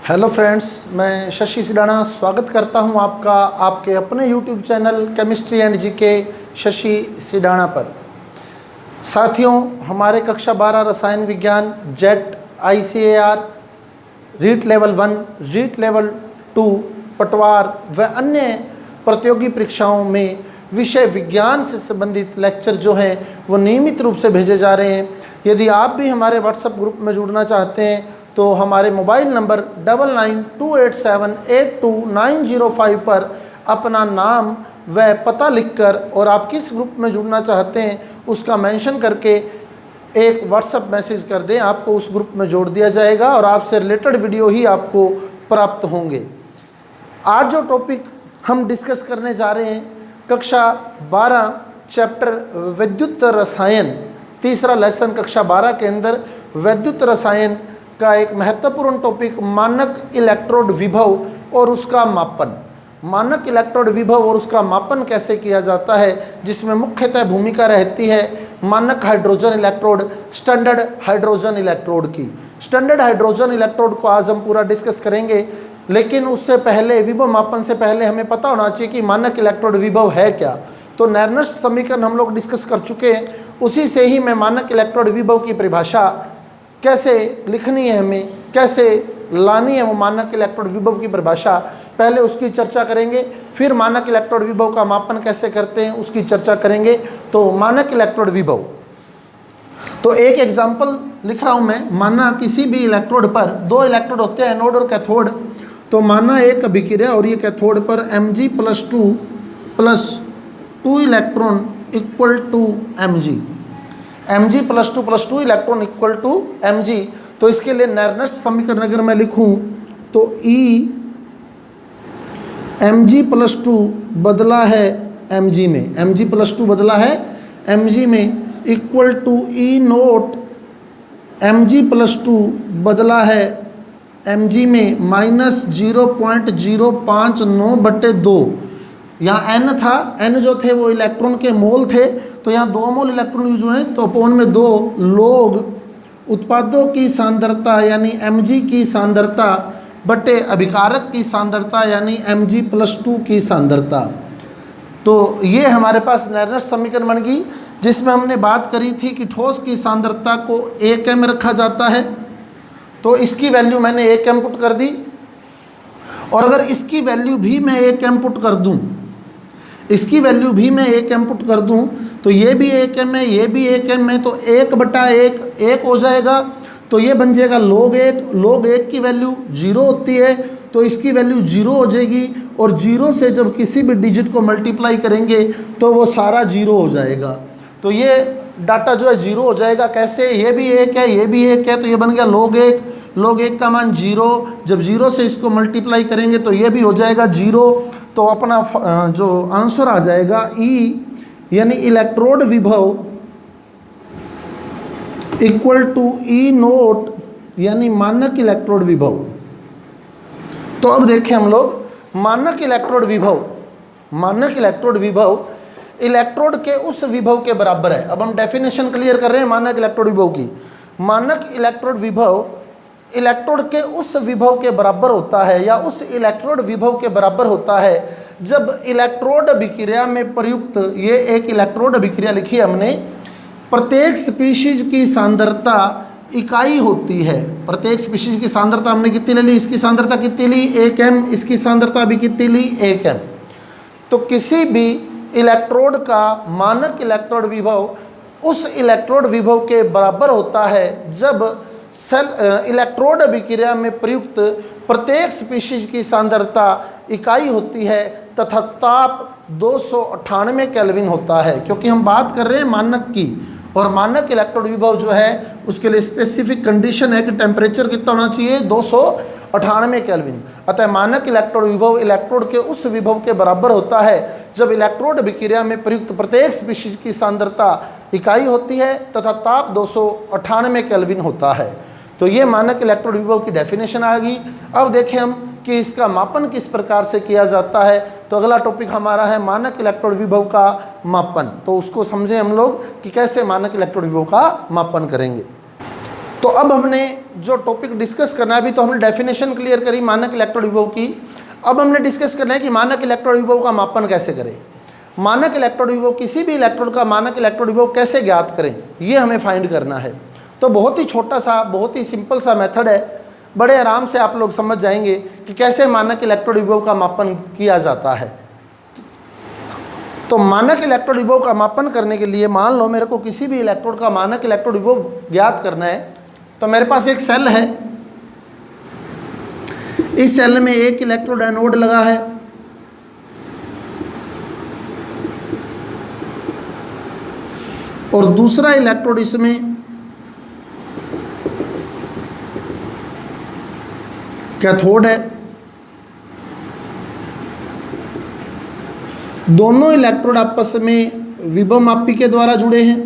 Hello friends, मैं शशि सिडाना स्वागत करता हूं आपका आपके अपने YouTube channel chemistry and GK Shashi Sidana पर। साथियों, हमारे कक्षा 12 रसायन विज्ञान JET ICAR REET level 1, REET level 2, पटवार व अन्य प्रतियोगी परीक्षाओं में विषय विज्ञान से संबंधित लेक्चर जो हैं वो नियमित रूप से भेजे जा रहे हैं। यदि आप भी हमारे व्हाट्सएप ग्रुप में जुड़ना चाहते हैं तो हमारे मोबाइल नंबर 9928782905 पर अपना नाम व पता लिखकर और आप किस ग्रुप में जुड़ना चाहते हैं उसका मेंशन करके एक व्हाट्सएप मैसेज कर दें। आपको उस ग्रुप में जोड़ दिया जाएगा और आपसे रिलेटेड वीडियो ही आपको प्राप्त होंगे। आज जो टॉपिक हम डिस्कस करने जा रहे हैं, कक्षा 12 चैप्टर विद्युत रसायन, तीसरा लेसन कक्षा 12 के अंदर विद्युत रसायन का एक महत्वपूर्ण टॉपिक मानक इलेक्ट्रोड विभव और उसका मापन। मानक इलेक्ट्रोड विभव और उसका मापन कैसे किया जाता है, जिसमें मुख्यतः भूमिका रहती है मानक hydrogen electrode, standard hydrogen electrode की। स्टैंडर्ड हाइड्रोजन इलेक्ट्रोड को आज हम पूरा डिस्कस करेंगे, लेकिन उससे पहले विभव मापन से पहले हमें पता होना चाहिए कि मानक इलेक्ट्रोड विभव है क्या। तो नैर्नस्ट समीकरण हम लोग डिस्कस कर चुके हैं, उसी से ही मैं मानक इलेक्ट्रोड विभव की परिभाषा कैसे लिखनी है, हमें कैसे लानी है वो मानक इलेक्ट्रोड विभव की परिभाषा, पहले उसकी चर्चा करेंगे। फिर मानक इलेक्ट्रोड विभव का मापन कैसे करते हैं उसकी चर्चा करेंगे। तो मानक इलेक्ट्रोड विभव, तो एक एग्जांपल लिख रहा हूं मैं। माना किसी भी इलेक्ट्रोड पर दो इलेक्ट्रोड होते हैं, एनोड और कैथोड। तो माना एक अभिक्रिया और ये कैथोड पर Mg+2 electron equal to Mg, Mg+2 electron equal to Mg। तो इसके लिए नैर्नस्ट समीकरण अगर मैं लिखूं तो E Mg+2 बदला है Mg में, Mg+2 बदला है Mg में equal to E note Mg+2 बदला है Mg में -0.059/2। यहाँ n था, n जो थे वो इलेक्ट्रॉन के मोल थे, तो यहाँ 2 मोल इलेक्ट्रॉन यूज हुए, तो अपॉन में 2 लोग उत्पादों की सांद्रता यानी Mg की सांद्रता बटे अभिकारक की सांद्रता यानी Mg+2 की सांद्रता। तो ये हमारे पास नैर्नस्ट समीकरण बन गई, जिसमें हमने बात करी थी कि ठोस की सांद्रता को 1 m रखा जाता है। तो इसकी वैल्यू मैंने 1 m पुट कर दी, और अगर इसकी वैल्यू भी मैं 1 m पुट कर दूं, इसकी वैल्यू भी मैं 1 m पुट कर दूं, तो ये भी 1 m है, ये भी 1 m है, तो 1/1 हो जाएगा। तो ये बन जाएगा log 1। log 1 की वैल्यू 0 होती है, तो इसकी वैल्यू 0 हो जाएगी, और 0 से जब किसी भी डिजिट को मल्टीप्लाई करेंगे तो वो सारा 0 हो जाएगा। तो ये डाटा जो है 0 हो जाएगा। कैसे? ये भी 1 है, ये भी 1 है, तो ये बन गया log 1। log 1 का मान 0, जब 0 से इसको मल्टीप्लाई करेंगे तो ये भी हो जाएगा 0। तो अपना जो आंसर आ जाएगा E यानी इलेक्ट्रोड विभव इक्वल टू E नोट यानी मानक इलेक्ट्रोड विभव। तो अब देखें हम लोग मानक इलेक्ट्रोड विभव। मानक इलेक्ट्रोड विभव इलेक्ट्रोड के उस विभव के बराबर है। अब हम डेफिनेशन क्लियर कर रहे हैं मानक इलेक्ट्रोड विभव की। मानक इलेक्ट्रोड विभव इलेक्ट्रोड के उस विभव के बराबर होता है, या उस इलेक्ट्रोड विभव के बराबर होता है जब इलेक्ट्रोड अभिक्रिया में प्रयुक्त, ये एक इलेक्ट्रोड अभिक्रिया लिखी हमने, प्रत्येक स्पीशीज की सांद्रता इकाई होती है। प्रत्येक स्पीशीज की सांद्रता हमने कितनी ले ली? इसकी सांद्रता कितनी ली? 1 m। इसकी सांद्रता भी कितनी ली? 1 m। तो किसी भी इलेक्ट्रोड का मानक इलेक्ट्रोड विभव उस इलेक्ट्रोड विभव के बराबर होता है जब इलेक्ट्रोड अभिक्रिया में प्रयुक्त प्रत्येक स्पीशीज की सांद्रता इकाई होती है तथा ताप 298 केल्विन होता है। क्योंकि हम बात कर रहे हैं मानक की, और मानक इलेक्ट्रोड विभव जो है उसके लिए स्पेसिफिक कंडीशन है कि टेम्परेचर कितना होना चाहिए? 298 केल्विन। अतः मानक इलेक्ट्रोड विभव इलेक्ट्रोड के उस विभव के बराबर होता है जब इलेक्ट्रोड अभिक्रिया में प्रयुक्त प्रत्येक स्पीशीज की सांद्रता इकाई होती है तथा ताप 298 केल्विन होता है। तो ये मानक इलेक्ट्रोड विभव की डेफिनेशन आ गई। अब देखें हम कि इसका मापन किस प्रकार से किया जाता है। तो अगला टॉपिक हमारा है मानक इलेक्ट्रोड विभव का मापन। तो उसको समझें हम लोग कि कैसे मानक इलेक्ट्रोड विभव का मापन करेंगे। तो अब हमने जो टॉपिक डिस्कस करना है, अभी तो हमने डेफिनेशन क्लियर करी मानक इलेक्ट्रोड विभव की। अब हमने डिस्कस करना है कि मानक इलेक्ट्रोड विभव का मापन कैसे करें। मानक इलेक्ट्रोड विभव, किसी भी इलेक्ट्रोड का मानक इलेक्ट्रोड विभव कैसे ज्ञात करें, ये हमें फाइंड करना है। तो बहुत ही छोटा सा, बहुत ही सिंपल सा मेथड है, बड़े आराम से आप लोग समझ जाएंगे कि कैसे मानक इलेक्ट्रोड विभव का मापन किया जाता है। तो मानक इलेक्ट्रोड विभव का मापन करने के लिए, मान लो मेरे को किसी भी इलेक्ट्रोड का मानक इलेक्ट्रोड विभव ज्ञात करना है, तो मेरे पास एक सेल है, इस सेल में एक इलेक्ट्रोड एनोड लगा है और दूसरा इलेक्ट्रोड इसमें कैथोड है। दोनों इलेक्ट्रोड आपस में विभव मापी के द्वारा जुड़े हैं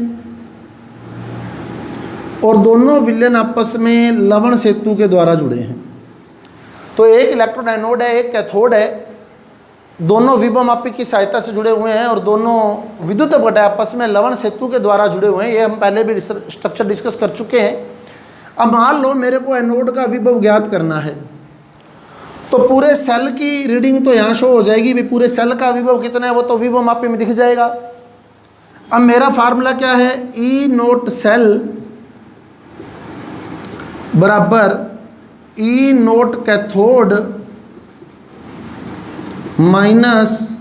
और दोनों विलयन आपस में लवण सेतु के द्वारा जुड़े हैं। तो एक इलेक्ट्रोड एनोड है, एक कैथोड है, दोनों विभव मापी की सहायता से जुड़े हुए हैं और दोनों विद्युत अपघटन आपस में लवण सेतु के द्वारा जुड़े हुए हैं। ये हम पहले भी स्ट्रक्चर डिस्कस कर चुके हैं। अब मान लो मेरे को एनोड का विभव ज्ञात करना है, तो पूरे सेल की रीडिंग तो यहाँ शो हो जाएगी, भी पूरे सेल का विभव कितना है वो तो विभव मापी में दिख जाएगा। अब मेरा फार्मूला क्या है, ई नोट सेल बराबर ई नोट कैथोड माइनस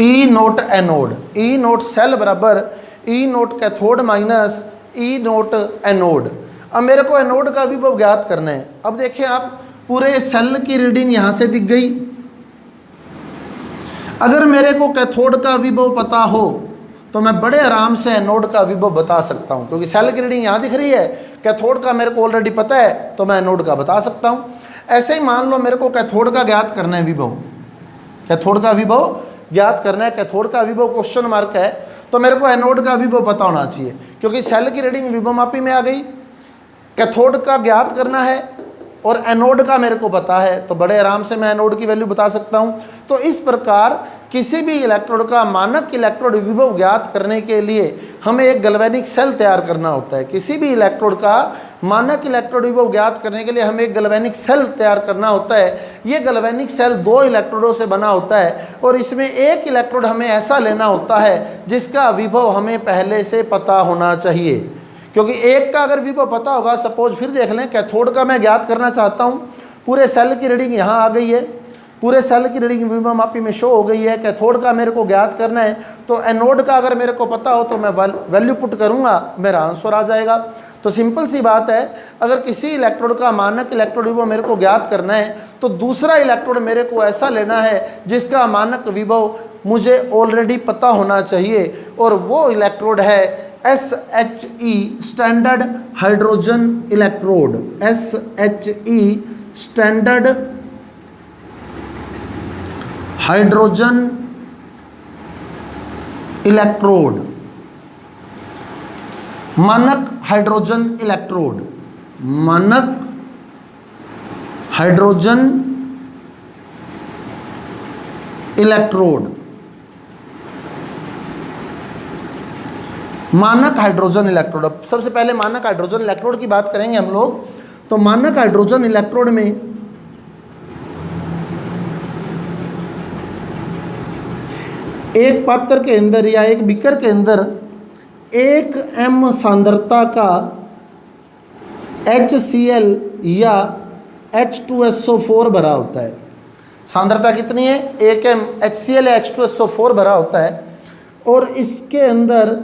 ई नोट एनोड। ई नोट सेल बराबर ई नोट कैथोड माइनस ई नोट एनोड। अब मेरे को एनोड का विभव ज्ञात करना है। अब देखिए आप, पूरे सेल की रीडिंग यहाँ से दिख गई। अगर मेरे को कैथोड का विभव पता हो तो मैं बड़े आराम से एनोड का विभव बता सकता हूँ, क्योंकि सेल की रीडिंग यहाँ दिख रही है, कैथोड का मेरे को ऑलरेडी पता है, तो मैं एनोड का बता सकता हूँ। ऐसे ही मान लो मेरे को कैथोड का ज्ञात करना है विभव, कैथोड का विभव ज्ञात करना है, कैथोड का विभव क्वेश्चन मार्क है, तो मेरे को एनोड का विभव पता होना चाहिए, क्योंकि सेल की रीडिंग विभव मापी में आ गई। कैथोड का ज्ञात करना है और एनोड का मेरे को पता है, तो बड़े आराम से मैं एनोड की वैल्यू बता सकता हूं। तो इस प्रकार किसी भी इलेक्ट्रोड का मानक इलेक्ट्रोड विभव ज्ञात करने के लिए हमें एक गैल्वेनिक सेल तैयार करना होता है। किसी भी इलेक्ट्रोड का मानक इलेक्ट्रोड विभव ज्ञात करने के लिए हमें एक गैल्वेनिक सेल तैयार करना होता है। ये गैल्वेनिक सेल दो इलेक्ट्रोडों से बना होता है और इसमें एक इलेक्ट्रोड हमें ऐसा लेना होता है जिसका विभव हमें पहले से पता होना चाहिए, क्योंकि एक का अगर विभव पता होगा, सपोज फिर देख लें, कैथोड का मैं ज्ञात करना चाहता हूँ, पूरे सेल की रीडिंग यहाँ आ गई है, पूरे सेल की रीडिंग विभव मापी में शो हो गई है। कैथोड का मेरे को ज्ञात करना है, तो एनोड का अगर मेरे को पता हो तो मैं वैल्यू पुट करूँगा, मेरा आंसर आ जाएगा। तो सिंपल सी बात है, अगर किसी इलेक्ट्रोड का मानक इलेक्ट्रोड विभव मेरे को ज्ञात करना है तो दूसरा इलेक्ट्रोड मेरे को ऐसा लेना है जिसका मानक विभव मुझे ऑलरेडी पता होना चाहिए, और वो इलेक्ट्रोड है SHE standard hydrogen electrode. SHE standard hydrogen electrode, मानक हाइड्रोजन इलेक्ट्रोड, मानक हाइड्रोजन इलेक्ट्रोड, मानक हाइड्रोजन इलेक्ट्रोड। अब सबसे पहले मानक हाइड्रोजन इलेक्ट्रोड की बात करेंगे हम लोग। तो मानक हाइड्रोजन इलेक्ट्रोड में एक पात्र के अंदर या एक बीकर के अंदर 1 m सांद्रता का HCl या H2SO4 भरा होता है। सांद्रता कितनी है? 1 m HCl या H2SO4 भरा होता है, और इसके अंदर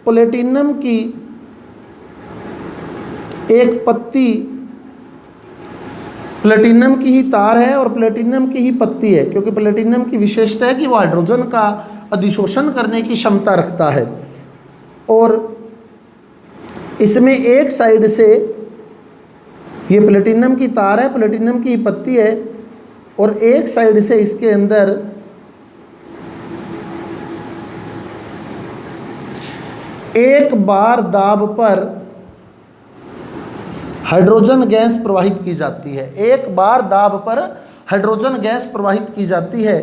प्लेटिनम की एक पत्ती, प्लेटिनम की ही तार है और प्लेटिनम की ही पत्ती है, क्योंकि प्लेटिनम की विशेषता है कि वो हाइड्रोजन का अधिशोषण करने की क्षमता रखता है। और इसमें एक साइड से ये प्लेटिनम की तार है, प्लेटिनम की ही पत्ती है, और एक साइड से इसके अंदर एक बार दाब पर हाइड्रोजन गैस प्रवाहित की जाती है। एक बार दाब पर हाइड्रोजन गैस प्रवाहित की जाती है,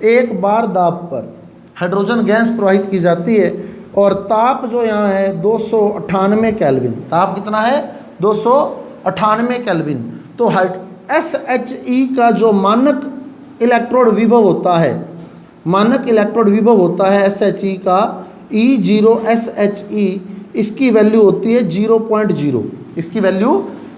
एक बार दाब पर हाइड्रोजन गैस प्रवाहित की जाती है। और ताप जो यहाँ है 298 केल्विन। ताप कितना है? 298 केल्विन। तो SHE का जो मानक इलेक्ट्रोड विभव होता है, मानक इलेक्ट्रोड विभव होता है SHE का E0SHE, इसकी वैल्यू होती है 0.0। इसकी वैल्यू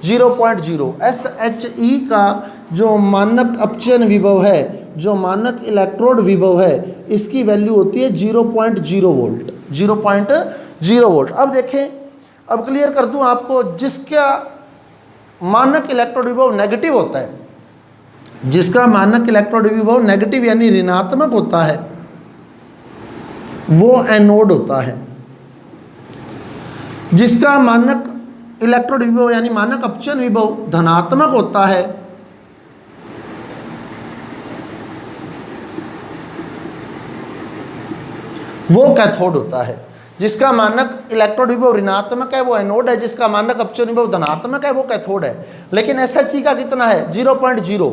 0.0। SHE का जो मानक अपचयन विभव है, जो मानक इलेक्ट्रोड विभव है, इसकी वैल्यू होती है 0.0 वोल्ट। 0.0 वोल्ट। अब देखें, अब क्लियर कर दूं आपको, जिसका मानक इलेक्ट्रोड विभव नेगेटिव होता है, जिसका मानक इलेक्ट्रोड विभव नेगेटिव यानी ऋणात्मक होता है, वो एनोड होता है। जिसका मानक इलेक्ट्रोड विभव यानी मानक अपचयन विभव धनात्मक होता है, वो कैथोड होता है। जिसका मानक इलेक्ट्रोड विभव ऋणात्मक है वो एनोड है, जिसका मानक अपचयन विभव धनात्मक है वो कैथोड है। लेकिन SHE का कितना है? 0.0,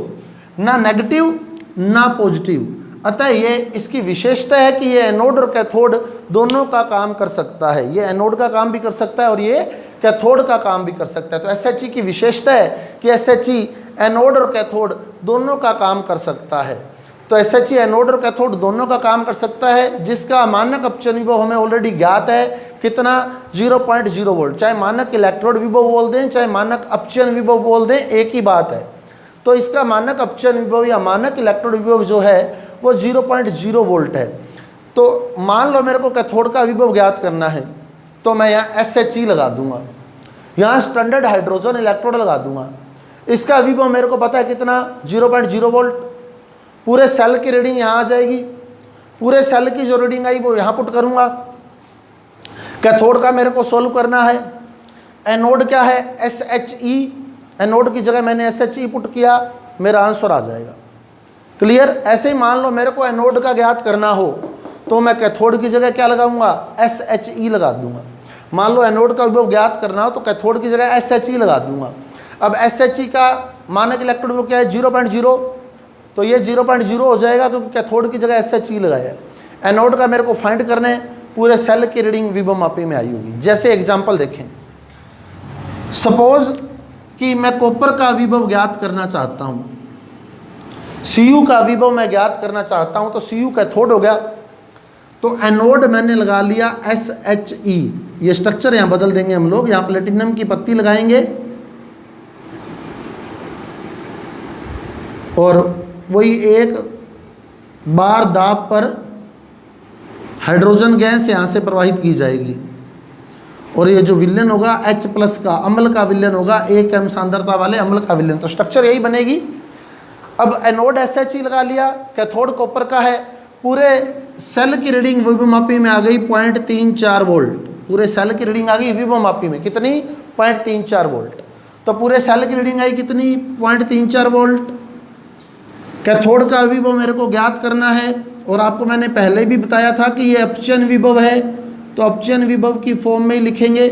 ना नेगेटिव ना पॉजिटिव। अतः ये इसकी विशेषता है कि ये एनोड और कैथोड दोनों का काम कर सकता है। ये एनोड का काम भी कर सकता है और ये कैथोड का काम भी कर सकता है। तो SHE की विशेषता है कि SHE एनोड और कैथोड दोनों का काम कर सकता है। तो SHE एनोड और कैथोड दोनों का काम कर सकता है, जिसका मानक अपचयन विभव हमें ऑलरेडी ज्ञात है, कितना? 0.0 वोल्ट। चाहे मानक इलेक्ट्रोड विभव बोल दें, चाहे मानक अपचयन विभव बोल दें, एक ही बात है। तो इसका मानक अपचयन विभव या मानक इलेक्ट्रोड विभव जो है वो 0.0 वोल्ट है। तो मान लो मेरे को कैथोड का विभव ज्ञात करना है, तो मैं यहाँ SHE लगा दूंगा, यहाँ स्टैंडर्ड हाइड्रोजन इलेक्ट्रोड लगा दूंगा। इसका विभव मेरे को पता है कितना? 0.0 वोल्ट। पूरे सेल की रीडिंग यहाँ आ जाएगी, पूरे सेल की जो रीडिंग आई वो यहाँ पुट करूँगा। कैथोड का मेरे को सोल्व करना है। एनोड क्या है? SHE। एनोड की जगह मैंने SHE पुट किया, मेरा आंसर आ जाएगा। क्लियर? ऐसे ही मान लो मेरे को एनोड का ज्ञात करना हो, तो मैं कैथोड की जगह क्या लगाऊंगा? SHE लगा दूंगा। मान लो एनोड का विभव ज्ञात करना हो तो कैथोड की जगह SHE लगा दूंगा। अब SHE का मानक इलेक्ट्रोड विभव क्या है? 0.0। तो ये 0.0 हो जाएगा क्योंकि कैथोड की जगह SHE लगाया है। एनोड का मेरे को फाइंड करना है, पूरे सेल की रीडिंग विभव मापी में आई होगी। जैसे एग्जांपल देखें, सपोज कि मैं कॉपर का विभव ज्ञात करना चाहता हूँ, Cu का विभव मैं ज्ञात करना चाहता हूँ, तो Cu कैथोड हो गया। तो एनोड मैंने लगा लिया SHE। ये स्ट्रक्चर यहाँ बदल देंगे हम लोग, यहाँ प्लेटिनम की पत्ती लगाएंगे और वही एक बार दाब पर हाइड्रोजन गैस यहाँ से प्रवाहित की जाएगी और ये जो विलयन होगा H+ का अम्ल का विलयन होगा 1 m सांद्रता वाले अम्ल का विलयन। तो स्ट्रक्चर यही बनेगी। अब एनोड SHE लगा लिया, कैथोड कॉपर का है, पूरे सेल की रीडिंग विभव मापी में आ गई 0.34 वोल्ट। पूरे सेल की रीडिंग आ गई विभव मापी में कितनी? 0.34 वोल्ट। तो पूरे सेल की रीडिंग आई कितनी? 0.34 वोल्ट। कैथोड का विभव मेरे को ज्ञात करना है और आपको मैंने पहले भी बताया था कि ये अपचयन विभव है, तो अपचयन विभव की फॉर्म में ही लिखेंगे।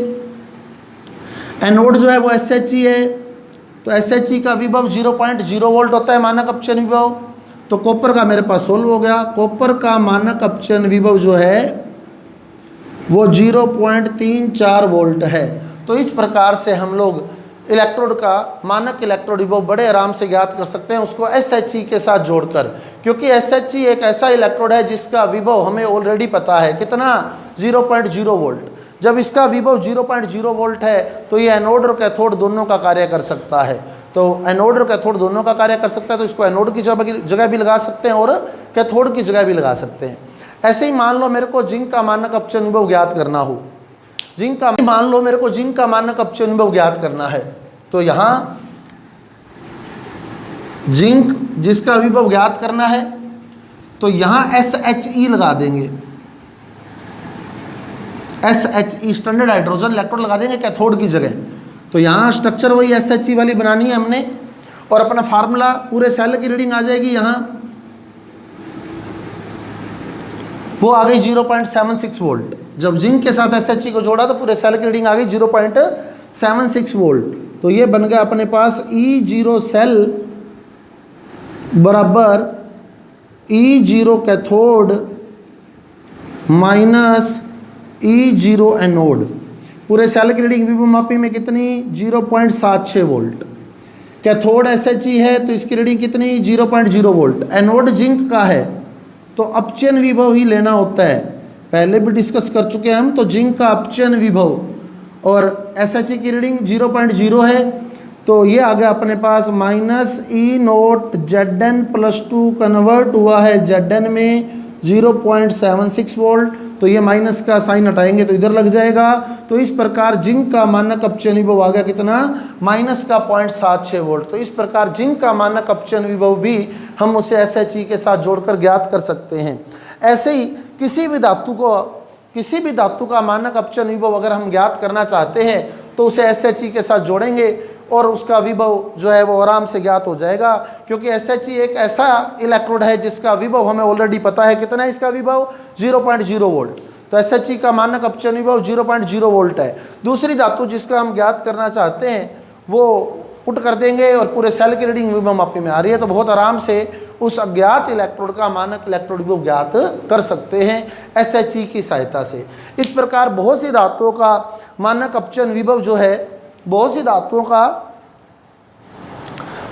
एनोड जो है वो SHE है, तो SHE का विभव 0.0 वोल्ट होता है मानक अपचयन विभव। तो कॉपर का मेरे पास सोल्व हो गया। कॉपर का मानक अपचयन विभव जो है वो 0.34 वोल्ट है। तो इस प्रकार से हम लोग इलेक्ट्रोड का मानक इलेक्ट्रोड विभव बड़े आराम से ज्ञात कर सकते हैं, उसको SHE के साथ जोड़कर, क्योंकि SHE एक ऐसा इलेक्ट्रोड है जिसका विभव हमें ऑलरेडी पता है कितना? 0.0 वोल्ट। जब इसका विभव 0.0 वोल्ट है तो ये एनोड और कैथोड दोनों का कार्य कर सकता है। तो एनोड और कैथोड दोनों का कार्य कर सकता है, तो इसको एनोड की जगह भी लगा सकते हैं और कैथोड की जगह भी लगा सकते हैं। ऐसे ही मान लो मेरे को जिंक का मानक अपचयन विभव ज्ञात करना हो, मान लो मेरे को जिंक का मानक अपचयन विभव ज्ञात करना है, तो यहाँ जिंक जिसका विभव ज्ञात करना है तो यहाँ SHE लगा देंगे। SHE स्टैंडर्ड हाइड्रोजन इलेक्ट्रोड लगा देंगे कैथोड की जगह। तो यहाँ स्ट्रक्चर वही SHE वाली बनानी है हमने और अपना फार्मूला पूरे सेल की रीडिंग आ जाएगी। यहाँ वो आ गई 0.76 वोल्ट। जब जिंक के साथ SHE को जोड़ा तो पूरे सेल की रीडिंग आ गई 0.76 वोल्ट। तो ये बन गया अपने पास E0 सेल बराबर E0 cathode minus E0 anode, पूरे सेल की रीडिंग विभव मापी में कितनी 0.76 वोल्ट। कैथोड SHE है तो इसकी रीडिंग कितनी 0.0 वोल्ट। एनोड जिंक का है तो अपचयन विभव ही लेना होता है, पहले भी डिस्कस कर चुके हैं हम। तो जिंक का अपचयन विभव और SHE की रीडिंग 0.0 है, तो ये आ गया अपने पास -E0 Zn+2 कन्वर्ट हुआ है Zn में 0.76 वोल्ट, तो ये माइनस का साइन हटाएंगे तो इधर लग जाएगा। तो इस प्रकार जिंक का मानक अपचयन विभव आ गया कितना -0.76 वोल्ट। तो इस प्रकार जिंक का मानक अपचयन विभव भी हम उसे SHE के साथ जोड़कर ज्ञात कर सकते हैं। ऐसे ही किसी भी धातु का मानक अपचयन विभव अगर हम ज्ञात करना चाहते हैं तो उसे SHE के साथ जोड़ेंगे और उसका विभव जो है वो आराम से ज्ञात हो जाएगा, क्योंकि SHE एक ऐसा इलेक्ट्रोड है जिसका विभव हमें ऑलरेडी पता है। कितना है इसका विभव 0.0 वोल्ट। तो SHE का मानक अपचयन विभव 0.0 वोल्ट है। दूसरी धातु जिसका हम ज्ञात करना चाहते हैं वो पुट कर देंगे और पूरे सेल की रीडिंग विभव मापी में आ रही है, तो बहुत आराम से उस अज्ञात इलेक्ट्रोड का मानक इलेक्ट्रोड विभव ज्ञात कर सकते हैं SHE की सहायता से। इस प्रकार बहुत सी धातुओं का मानक अपचयन विभव जो है, बहुत सी धातुओं का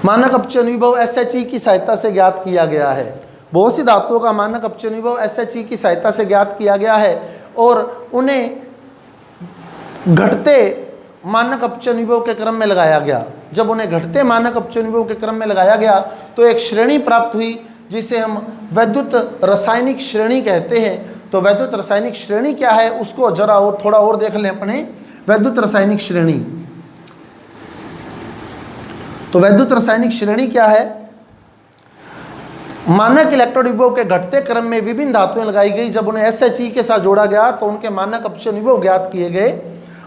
मानक अपचयन विभव SHE की सहायता से ज्ञात किया गया है। बहुत सी धातुओं का मानक अपचयन विभव SHE की सहायता से ज्ञात किया गया है और उन्हें घटते मानक अपचयन विभव के क्रम में लगाया गया। जब उन्हें घटते मानक अपचयन विभव के क्रम में लगाया गया तो एक श्रेणी प्राप्त हुई जिसे हम वैद्युत रासायनिक श्रेणी कहते हैं। तो वैद्युत रासायनिक श्रेणी क्या है उसको जरा और थोड़ा और देख लें अपने। वैद्युत रासायनिक श्रेणी, तो वैद्युत रासायनिक श्रेणी क्या है? मानक इलेक्ट्रोड विभव के घटते क्रम में विभिन्न धातुएं लगाई गई, जब उन्हें SHE के साथ जोड़ा गया तो उनके मानक अपचयन विभव ज्ञात किए गए।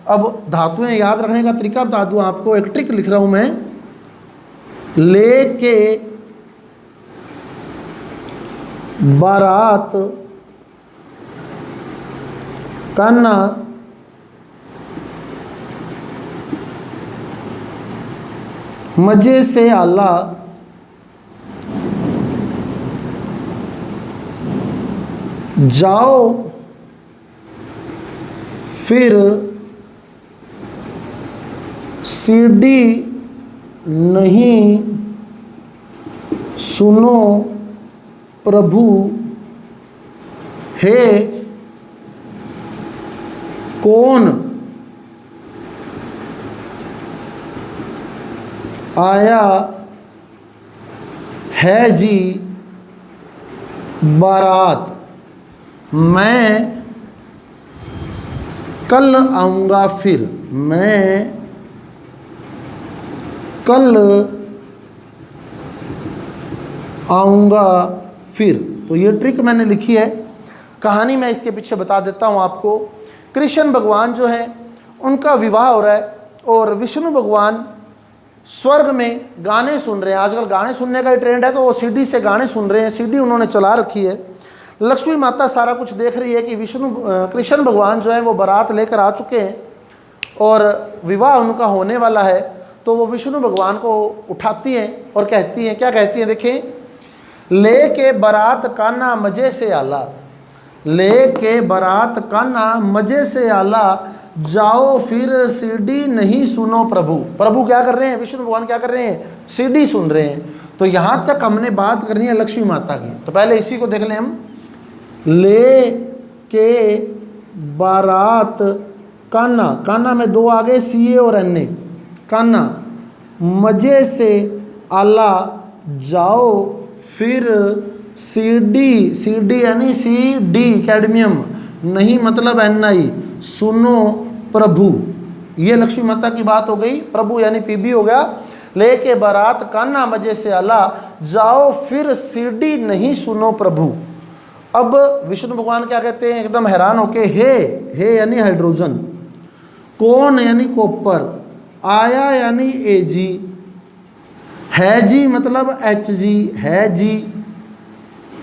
अब धातुएं याद रखने का तरीका बता दूं आपको, एक ट्रिक लिख रहा हूं मैं। ले के बारात कान्ना मजे से आला जाओ फिर सीडी नहीं सुनो प्रभु हे कौन आया है जी बारात, मैं कल आऊँगा फिर, मैं कल आऊँगा फिर। तो ये ट्रिक मैंने लिखी है, कहानी मैं इसके पीछे बता देता हूँ आपको। कृष्ण भगवान जो है उनका विवाह हो रहा है और विष्णु भगवान स्वर्ग में गाने सुन रहे हैं। आजकल गाने सुनने का ही ट्रेंड है, तो वो सीडी से गाने सुन रहे हैं। सीडी उन्होंने चला रखी है। लक्ष्मी माता सारा कुछ देख रही है कि कृष्ण भगवान जो है वो बारात लेकर आ चुके हैं और विवाह उनका होने वाला है। तो वो विष्णु भगवान को उठाती हैं और कहती हैं, क्या कहती हैं देखें, ले के बारात कान्हा मजे से आला, ले के बारात कान्हा मजे से आला, जाओ फिर सीडी नहीं सुनो प्रभु। प्रभु क्या कर रहे हैं? विष्णु भगवान क्या कर रहे हैं? सीडी सुन रहे हैं। तो यहाँ तक हमने बात करनी है लक्ष्मी माता की। तो पहले इसी को देख लें हम। ले के बारात कान्हा, कान्हा में दो आगे CA और NA, कान्हा मजे से आला, जाओ फिर CD यानी CD कैडमियम, नहीं मतलब NI, सुनो प्रभु। ये लक्ष्मी माता की बात हो गई। प्रभु यानी PB हो गया। लेके बारात कान्हा मजे से आला, जाओ फिर CD नहीं सुनो प्रभु। अब विष्णु भगवान क्या कहते हैं एकदम हैरान होके, हे यानी हाइड्रोजन, कौन यानी कॉपर, आया यानी Ag, है जी मतलब Hg, है जी।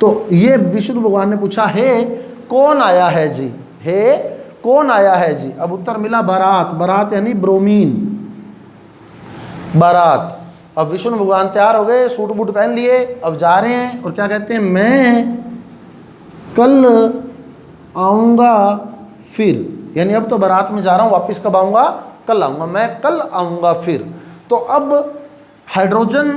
तो ये विष्णु भगवान ने पूछा, हे कौन आया है जी, हे कौन आया है जी। अब उत्तर मिला बारात, बारात यानी ब्रोमीन, बारात। अब विष्णु भगवान तैयार हो गए, सूट बूट पहन लिए, अब जा रहे हैं और क्या कहते हैं, मैं कल आऊँगा फिर, यानी अब तो बारात में जा रहा हूँ, वापस कब आऊँगा, कल आऊँगा, मैं कल आऊँगा फिर। तो अब हाइड्रोजन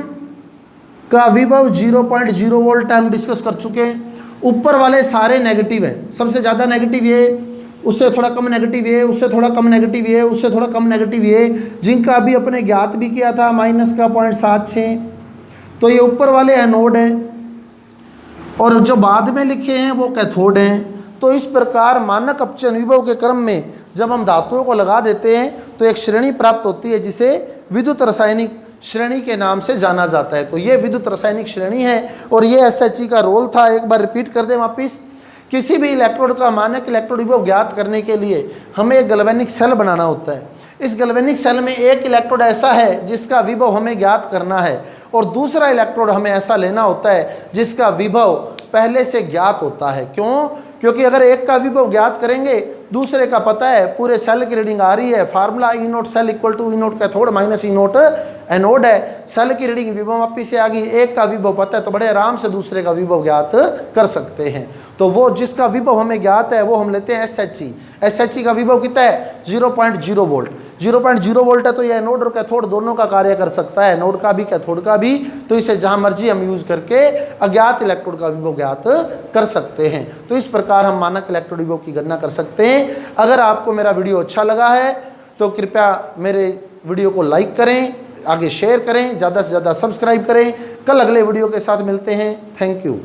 का विभव 0.0 वोल्ट हम डिस्कस कर चुके हैं। ऊपर वाले सारे नेगेटिव हैं, सबसे ज़्यादा नेगेटिव ये, उससे थोड़ा कम नेगेटिव ये, उससे थोड़ा कम नेगेटिव ये, उससे थोड़ा कम नेगेटिव ये, जिनका अभी अपने ज्ञात भी किया था -0.76। तो ये ऊपर वाले एनोड हैं और जो बाद में लिखे हैं वो कैथोड हैं। तो इस प्रकार मानक अपचयन विभव के क्रम में जब हम धातुओं को लगा देते हैं तो एक श्रेणी प्राप्त होती है जिसे विद्युत रासायनिक श्रेणी के नाम से जाना जाता है। तो ये विद्युत रासायनिक श्रेणी है और ये SHE का रोल था। एक बार रिपीट कर दें वापिस, किसी भी इलेक्ट्रोड का मानक इलेक्ट्रोड विभव ज्ञात करने के लिए हमें एक गैल्वेनिक सेल बनाना होता है। इस गैल्वेनिक सेल में एक इलेक्ट्रोड ऐसा है जिसका विभव हमें ज्ञात करना है और दूसरा इलेक्ट्रोड हमें ऐसा लेना होता है जिसका विभव पहले से ज्ञात होता है। क्यों? क्योंकि अगर एक का विभव ज्ञात करेंगे, दूसरे का पता है, पूरे सेल की रीडिंग आ रही है, formula E0 cell equal to E0 cathode minus E0 anode है, सेल की रीडिंग विभव मापी से आ गई, एक का विभव पता है तो बड़े आराम से दूसरे का विभव ज्ञात कर सकते हैं। तो वो जिसका विभव हमें ज्ञात है वो हम लेते हैं SHE। SHE का विभव कितना है? 0.0 वोल्ट। 0.0 वोल्ट है तो ये एनोड और कैथोड दोनों का कार्य कर सकता है, एनोड का भी कैथोड का भी। तो इसे जहां मर्जी हम यूज करके अज्ञात इलेक्ट्रोड का विभव ज्ञात कर सकते हैं। तो इस प्रकार हम मानक इलेक्ट्रोड विभव की गणना कर सकते हैं। अगर आपको मेरा वीडियो अच्छा लगा है तो कृपया मेरे वीडियो को लाइक करें, आगे शेयर करें, ज़्यादा से ज़्यादा सब्सक्राइब करें। कल अगले वीडियो के साथ मिलते हैं। Thank you.